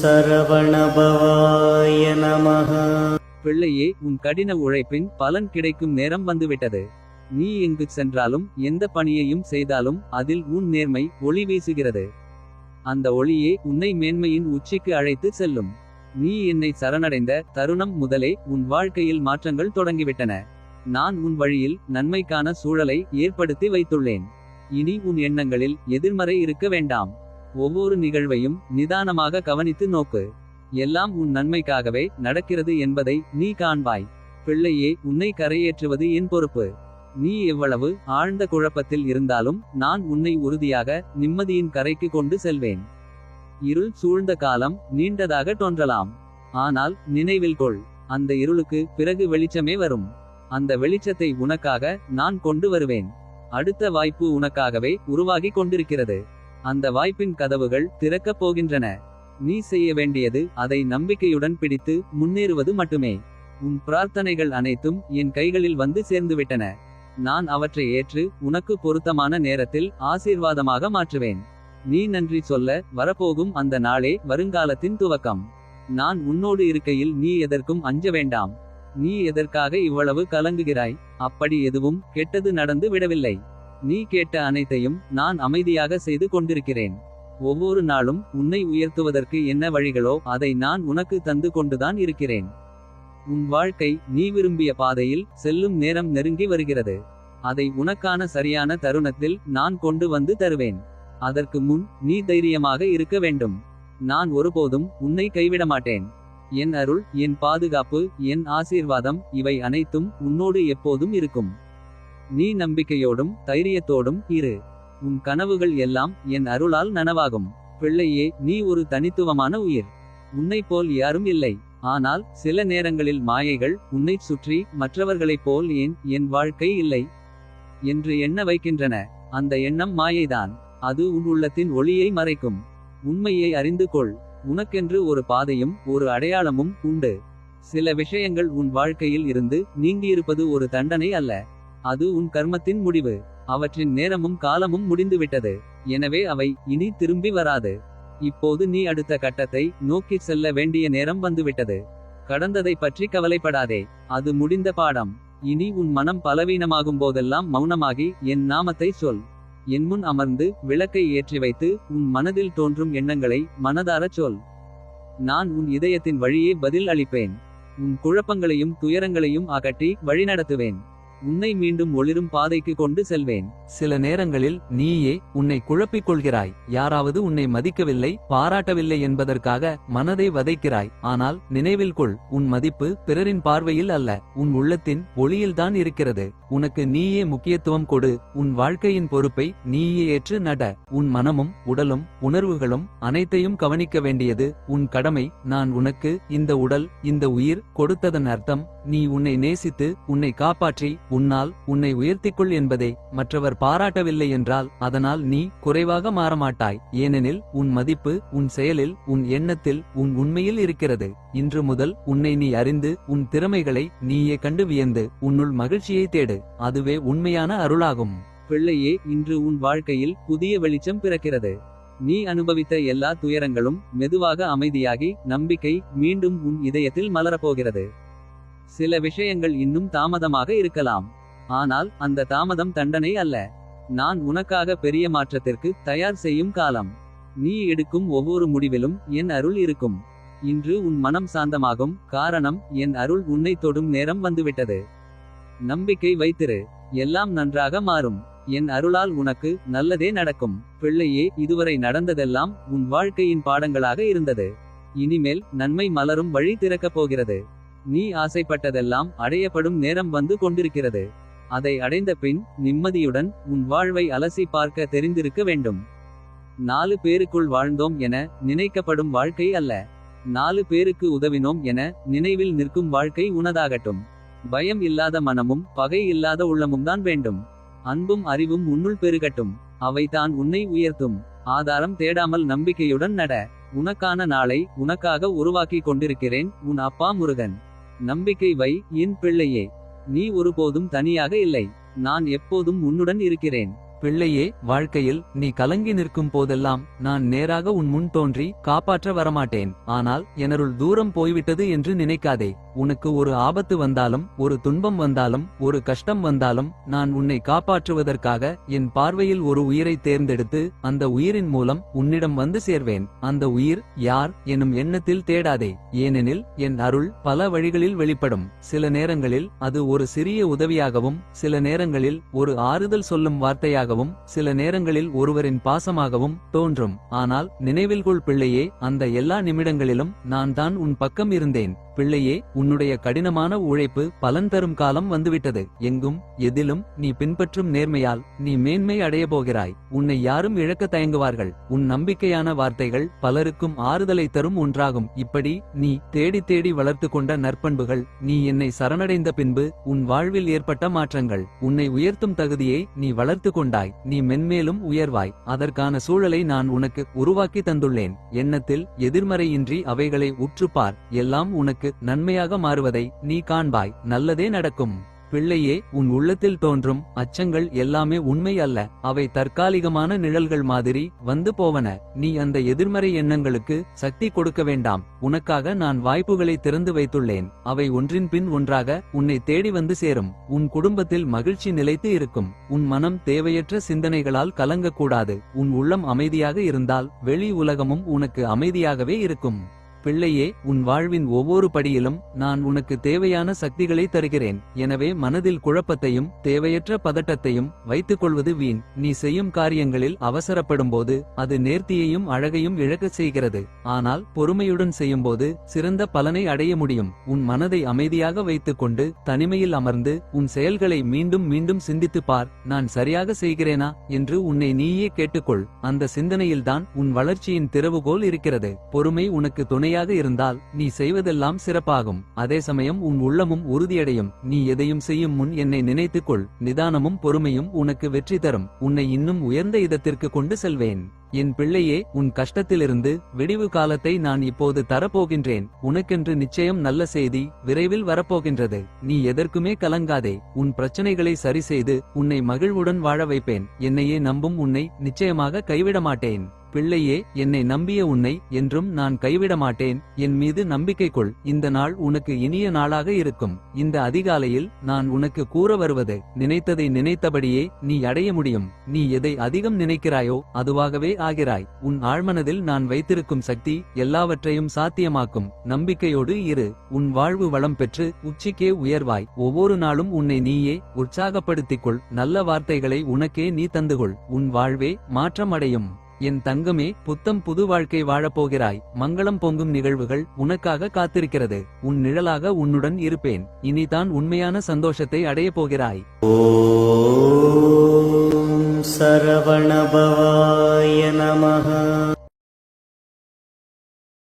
சரவணபவாய நமः. பிள்ளையே, உன் கடின உழைப்பின் பலன் கிடைக்கும் நேரம் வந்துவிட்டது. நீ எங்கு சென்றாலும் எந்த பணியையும் செய்தாலும் அதில் உன் நேர்மை ஒளி வீசுகிறது. அந்த ஒளியே உன்னை மேன்மையின் உச்சிக்கு அழைத்து செல்லும். நீ என்னை சரணடைந்த தருணம் முதலே உன் வாழ்க்கையில் மாற்றங்கள் தொடங்கிவிட்டன. நான் உன் வழியில் நன்மைக்கான சூழலை ஏற்படுத்தி வைத்துள்ளேன். இனி உன் எண்ணங்களில் எதிர்மறை இருக்க வேண்டாம். ஒவ்வொரு நிகழ்வையும் நிதானமாக கவனித்து நோக்கு. எல்லாம் உன் நன்மைக்காகவே நடக்கிறது என்பதை நீ காண்பாய். பிள்ளையே, உன்னை கரையேற்றுவது என் பொறுப்பு. நீ எவ்வளவு ஆழ்ந்த குழப்பத்தில் இருந்தாலும் நான் உன்னை உறுதியாக நிம்மதியின் கரைக்கு கொண்டு செல்வேன். இருள் சூழ்ந்த காலம் நீண்டதாக தோன்றலாம். ஆனால் நினைவில் கொள், அந்த இருளுக்கு பிறகு வெளிச்சமே வரும். அந்த வெளிச்சத்தை உனக்காக நான் கொண்டு வருவேன். அடுத்த வாய்ப்பு உனக்காகவே உருவாகி கொண்டிருக்கிறது. அந்த வாய்ப்பின் கதவுகள் திறக்கப் போகின்றன. நீ செய்ய வேண்டியது அதை நம்பிக்கையுடன் பிடித்து முன்னேறுவது மட்டுமே. உன் பிரார்த்தனைகள் அனைத்தும் என் கைகளில் வந்து சேர்ந்துவிட்டன. நான் அவற்றை ஏற்று உனக்கு பொருத்தமான நேரத்தில் ஆசீர்வாதமாக மாற்றுவேன். நீ நன்றி சொல்ல வரப்போகும் அந்த நாளே வருங்காலத்தின் துவக்கம். நான் உன்னோடு இருக்கையில் நீ எதற்கும் அஞ்ச வேண்டாம். நீ எதற்காக இவ்வளவு கலங்குகிறாய்? அப்படி எதுவும் கெட்டது நடந்து விடவில்லை. நீ கேட்ட அனைத்தையும் நான் அமைதியாக செய்து கொண்டிருக்கிறேன். ஒவ்வொரு நாளும் உன்னை உயர்த்துவதற்கு என்ன வழிகளோ அதை நான் உனக்கு தந்து கொண்டுதான் இருக்கிறேன். உன் வாழ்க்கை நீ விரும்பிய பாதையில் செல்லும் நேரம் நெருங்கி வருகிறது. அதை உனக்கான சரியான தருணத்தில் நான் கொண்டு வந்து தருவேன். அதற்கு முன் நீ தைரியமாக இருக்க வேண்டும். நான் ஒருபோதும் உன்னை கைவிட மாட்டேன். என் அருள், என் பாதுகாப்பு, என் ஆசீர்வாதம் இவை அனைத்தும் உன்னோடு எப்போதும் இருக்கும். நீ நம்பிக்கையோடும் தைரியத்தோடும் இரு. உன் கனவுகள் எல்லாம் என் அருளால் நனவாகும். பிள்ளையே, நீ ஒரு தனித்துவமான உயிர். உன்னைப் போல் யாரும் இல்லை. ஆனால் சில நேரங்களில் மாயைகள் உன்னைச் சுற்றி மற்றவர்களைப் போல் ஏன் என் வாழ்க்கை இல்லை என்று எண்ண வைக்கின்றன. அந்த எண்ணம் மாயைதான். அது உன் உள்ளத்தின் ஒளியை மறைக்கும். உண்மையை அறிந்து கொள். உனக்கென்று ஒரு பாதையும் ஒரு அடையாளமும் உண்டு. சில விஷயங்கள் உன் வாழ்க்கையில் இருந்து நீங்கியிருப்பது ஒரு தண்டனை அல்ல. அது உன் கர்மத்தின் முடிவு. அவற்றின் நேரமும் காலமும் முடிந்துவிட்டது. எனவே அவை இனி திரும்பி வராது. இப்போது நீ அடுத்த கட்டத்தை நோக்கி செல்ல வேண்டிய நேரம் வந்துவிட்டது. கடந்ததை பற்றி கவலைப்படாதே. அது முடிந்த பாடம். இனி உன் மனம் பலவீனமாகும் போதெல்லாம் மௌனமாகி என் நாமத்தை சொல். என் முன் அமர்ந்து விளக்கை ஏற்றி வைத்து உன் மனதில் தோன்றும் எண்ணங்களை மனதாரச் சொல். நான் உன் இதயத்தின் வழியே பதில் அளிப்பேன். உன் குழப்பங்களையும் துயரங்களையும் அகற்றி வழிநடத்துவேன். உன்னை மீண்டும் ஒளிரும் பாதைக்கு கொண்டு செல்வேன். சில நேரங்களில் நீயே உன்னை குழப்பிக் கொள்கிறாய். யாராவது உன்னை மதிக்கவில்லை, பாராட்டவில்லை என்பதற்காக மனதை வதைக்கிறாய். ஆனால் நினைவில் கொள், உன் மதிப்பு பிறரின் பார்வையில் அல்ல, உன் உள்ளத்தின் ஒளியில்தான் இருக்கிறது. உனக்கு நீயே முக்கியத்துவம் கொடு. உன் வாழ்க்கையின் பொறுப்பை நீயே ஏற்று நட. உன் மனமும் உடலும் உணர்வுகளும் அனைத்தையும் கவனிக்க வேண்டியது உன் கடமை. நான் உனக்கு இந்த உடல், இந்த உயிர் கொடுத்ததன் அர்த்தம் நீ உன்னை நேசித்து உன்னை காப்பாற்றி உன்னால் உன்னை உயர்த்திக்கொள் என்பதே. மற்றவர் பாராட்டவில்லை என்றால் அதனால் நீ குறைவாக மாறமாட்டாய். ஏனெனில் உன் மதிப்பு உன் செயலில், உன் எண்ணத்தில், உன் உண்மையில் இருக்கிறது. இன்று முதல் உன்னை நீ அறிந்து உன் திறமைகளை நீயே கண்டு வியந்து உன்னுள் மகிழ்ச்சியை தேடு. அதுவே உண்மையான அருளாகும். பிள்ளையே, இன்று உன் வாழ்க்கையில் புதிய வெளிச்சம் பிறக்கிறது. நீ அனுபவித்த எல்லா துயரங்களும் மெதுவாக அமைதியாகி நம்பிக்கை மீண்டும் உன் இதயத்தில் மலரப்போகிறது. சில விஷயங்கள் இன்னும் தாமதமாக இருக்கலாம். ஆனால் அந்த தாமதம் தண்டனை அல்ல. நான் உனக்காக பெரிய மாற்றத்திற்கு தயார் செய்யும் காலம். நீ எடுக்கும் ஒவ்வொரு முடிவிலும் என் அருள் இருக்கும். இன்று உன் மனம் சாந்தமாகும். காரணம், என் அருள் உன்னை தொடும் நேரம் வந்துவிட்டது. நம்பிக்கை வைத்திரு. எல்லாம் நன்றாக மாறும். என் அருளால் உனக்கு நல்லதே நடக்கும். பிள்ளையே, இதுவரை நடந்ததெல்லாம் உன் வாழ்க்கையின் பாடங்களாக இருந்தது. இனிமேல் நன்மை மலரும் வழி திறக்கப் போகிறது. நீ ஆசைப்பட்டதெல்லாம் அடையப்படும் நேரம் வந்து கொண்டிருக்கிறது. அதை அடைந்த பின் நிம்மதியுடன் உன் வாழ்வை அலசி பார்க்க தெரிந்திருக்க வேண்டும். 4 பேருக்குள் வாழ்ந்தோம் என நினைக்கப்படும் வாழ்க்கை அல்ல, 4 பேருக்கு உதவினோம் என நினைவில் நிற்கும் வாழ்க்கை உனதாகட்டும். பயம் இல்லாத மனமும் பகை இல்லாத உள்ளமும் தான் வேண்டும். அன்பும் அறிவும் உன்னுள் பெருகட்டும். அவைதான் உன்னை உயர்த்தும். ஆதாரம் தேடாமல் நம்பிக்கையுடன் நட. உனக்கான நாளை உனக்காக உருவாக்கி கொண்டிருக்கிறேன். உன் அப்பா முருகன். நம்பிக்கை வை என் பிள்ளையே. நீ ஒருபோதும் தனியாக இல்லை. நான் எப்போதும் உன்னுடன் இருக்கிறேன். பிள்ளையே, வாழ்க்கையில் நீ கலங்கி நிற்கும் போதெல்லாம் நான் நேராக உன் முன் தோன்றி காப்பாற்ற வரமாட்டேன். ஆனால் எனருள் தூரம் போய்விட்டது என்று நினைக்காதே. உனக்கு ஒரு ஆபத்து வந்தாலும், ஒரு துன்பம் வந்தாலும், ஒரு கஷ்டம் வந்தாலும் நான் உன்னை காப்பாற்றுவதற்காக என் பார்வையில் ஒரு உயிரை தேர்ந்தெடுத்து அந்த உயிரின் மூலம் உன்னிடம் வந்து சேர்வேன். அந்த உயிர் யார் எனும் எண்ணத்தில் தேடாதே. ஏனெனில் என் அருள் பல வழிகளில் வெளிப்படும். சில நேரங்களில் அது ஒரு சிறிய உதவியாகவும், சில நேரங்களில் ஒரு ஆறுதல் சொல்லும் வார்த்தையாகவும், சில நேரங்களில் ஒருவரின் பாசமாகவும் தோன்றும். ஆனால் நினைவில் கொள் பிள்ளையே, அந்த எல்லா நிமிடங்களிலும் நான் தான் உன் பக்கம் இருந்தேன். பிள்ளையே, உன்னுடைய கடினமான உழைப்பு பலன் தரும் காலம் வந்துவிட்டது. எங்கும் எதிலும் நீ பின்பற்றும் நேர்மையால் நீ மேன்மை அடைய போகிறாய். உன்னை யாரும் இழக்க தயங்குவார்கள். உன் நம்பிக்கையான வார்த்தைகள் பலருக்கும் ஆறுதலை தரும் ஒன்றாகும். இப்படி நீ தேடி தேடி வளர்த்து கொண்ட நற்பண்புகள், நீ என்னை சரணடைந்த பின்பு உன் வாழ்வில் ஏற்பட்ட மாற்றங்கள், உன்னை உயர்த்தும் தகுதியை நீ வளர்த்து கொண்டாய். நீ மென்மேலும் உயர்வாய். அதற்கான சூழலை நான் உனக்கு உருவாக்கி தந்துள்ளேன். எண்ணத்தில் எதிர்மறையின்றி அவைகளை உற்றுப்பார். எல்லாம் உனக்கு நன்மையாக மாறுவதை நீ காண்பாய். நல்லதே நடக்கும். பிள்ளையே, உன் உள்ளத்தில் தோன்றும் அச்சங்கள் எல்லாமே உண்மை அல்ல. அவை தற்காலிகமான நிழல்கள் மாதிரி வந்து போவன. நீ அந்த எதிர்மறை எண்ணங்களுக்கு சக்தி கொடுக்க வேண்டாம். உனக்காக நான் வாய்ப்புகளை திறந்து வைத்துள்ளேன். அவை ஒன்றின் பின் ஒன்றாக உன்னை தேடி வந்து சேரும். உன் குடும்பத்தில் மகிழ்ச்சி நிலைத்து இருக்கும். உன் மனம் தேவையற்ற சிந்தனைகளால் கலங்கக்கூடாது. உன் உள்ளம் அமைதியாக இருந்தால் வெளி உலகமும் உனக்கு அமைதியாகவே இருக்கும். பிள்ளையே, உன் வாழ்வின் ஒவ்வொரு படியிலும் நான் உனக்கு தேவையான சக்திகளை தருகிறேன். எனவே மனதில் குழப்பத்தையும் தேவையற்ற பதட்டத்தையும் வைத்துக் கொள்வது வீண். நீ செய்யும் காரியங்களில் அவசரப்படும்போது அது நேர்த்தியையும் அழகையும் இழக்கச் செய்கிறது. ஆனால் பொறுமையுடன் செய்யும்போது சிறந்த பலனை அடைய முடியும். உன் மனதை அமைதியாக வைத்துக் கொண்டு தனிமையில் அமர்ந்து உன் செயல்களை மீண்டும் மீண்டும் சிந்தித்துப் பார். நான் சரியாக செய்கிறேனா என்று உன்னை நீயே கேட்டுக்கொள். அந்த சிந்தனையில்தான் உன் வளர்ச்சியின் திறவுகோல் இருக்கிறது. பொறுமை உனக்கு துணையாக இருந்தால் நீ செய்வதெல்லாம் சிறப்பாகும். அதே சமயம் உன் உள்ளமும் உறுதியடையும். நீ எதையும் செய்யும் முன் என்னை நினைத்துக்கொள். நிதானமும் பொறுமையும் உனக்கு வெற்றி தரும். உன்னை இன்னும் உயர்ந்த இடத்திற்கு கொண்டு செல்வேன். என் பிள்ளையே, உன் கஷ்டத்திலிருந்து விடிவு காலத்தை நான் இப்போது தரப்போகின்றேன். உனக்கென்று நிச்சயம் நல்ல செய்தி விரைவில் வரப்போகின்றது. நீ எதற்குமே கலங்காதே. உன் பிரச்சனைகளை சரி செய்து உன்னை மகிழ்வுடன் வாழ வைப்பேன். என்னையே நம்பும் உன்னை நிச்சயமாக கைவிட மாட்டேன். பிள்ளையே, என்னை நம்பிய உன்னை என்றும் நான் கைவிட மாட்டேன். என் மீது நம்பிக்கை கொள். இந்த நாள் உனக்கு இனிய நாளாக இருக்கும். இந்த அதிகாலையில் நான் உனக்கு கூற வருவது, நினைத்ததை நினைத்தபடியே நீ அடைய முடியும். நீ எதை அதிகம் நினைக்கிறாயோ அதுவாகவே ஆகிறாய். உன் ஆழ்மனதில் நான் வைத்திருக்கும் சக்தி எல்லாவற்றையும் சாத்தியமாக்கும். நம்பிக்கையோடு இரு. உன் வாழ்வு வளம் பெற்று உச்சிக்கே உயர்வாய். ஒவ்வொரு நாளும் உன்னை நீயே உற்சாகப்படுத்திக்கொள். நல்ல வார்த்தைகளை உனக்கே நீ தந்துகொள். உன் வாழ்வே மாற்றம் அடையும். என் தங்கமே, புத்தம் புது வாழ்க்கை வாழப்போகிறாய். மங்களம் பொங்கும் நிகழ்வுகள் உனக்காக காத்திருக்கிறது. உன் நிழலாக உன்னுடன் இருப்பேன். இனிதான் உண்மையான சந்தோஷத்தை அடையப் போகிறாய். ஓம் சரவணபவாய நமஹ.